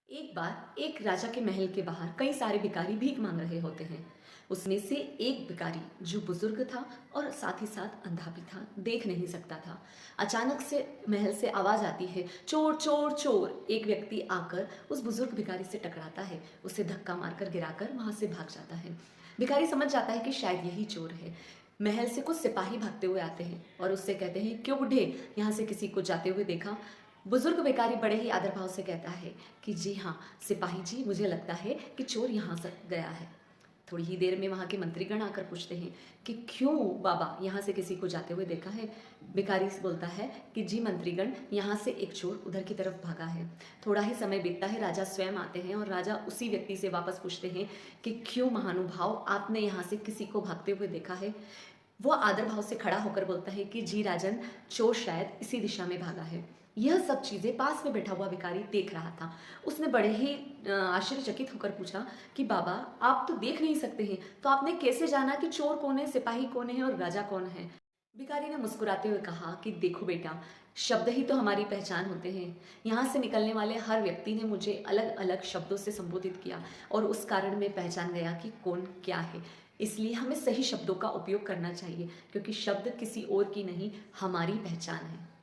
एक बार एक राजा के महल के बाहर कई सारे भिखारी भीख मांग रहे होते हैं। उसमें से एक भिखारी जो बुजुर्ग था और साथ ही साथ अंधा भी था, देख नहीं सकता था। अचानक से महल से आवाज आती है, चोर चोर चोर। एक व्यक्ति आकर उस बुजुर्ग भिखारी से टकराता है, उसे धक्का मारकर गिराकर वहां से भाग जाता है। भिखारी समझ जाता है कि शायद यही चोर है। महल से कुछ सिपाही भागते हुए आते हैं और उससे कहते हैं, क्यों बूढ़े, यहाँ से किसी को जाते हुए देखा? बुजुर्ग भिखारी बड़े ही आदर भाव से कहता है कि जी हाँ सिपाही जी, मुझे लगता है कि चोर यहाँ से गया है। थोड़ी ही देर में वहाँ के मंत्रीगण आकर पूछते हैं कि क्यों बाबा, यहाँ से किसी को जाते हुए देखा है? भिखारी बोलता है कि जी मंत्रीगण, यहाँ से एक चोर उधर की तरफ भागा है। थोड़ा ही समय बीतता है, राजा स्वयं आते हैं और राजा उसी व्यक्ति से वापस पूछते हैं कि क्यों महानुभाव, आपने यहाँ से किसी को भागते हुए देखा है? वो आदर भाव से खड़ा होकर बोलता है कि जी राजन, चोर शायद इसी दिशा में भागा है। यह सब चीजें पास में बैठा हुआ भिखारी देख रहा था। उसने बड़े ही आश्चर्यचकित होकर पूछा कि बाबा, आप तो देख नहीं सकते हैं, तो आपने कैसे जाना कि चोर कौन है, सिपाही कौन है और राजा कौन है? भिखारी ने मुस्कुराते हुए कहा कि देखो बेटा, शब्द ही तो हमारी पहचान होते हैं। यहाँ से निकलने वाले हर व्यक्ति ने मुझे अलग अलग शब्दों से संबोधित किया और उस कारण मैं पहचान गया कि कौन क्या है। इसलिए हमें सही शब्दों का उपयोग करना चाहिए, क्योंकि शब्द किसी और की नहीं, हमारी पहचान है।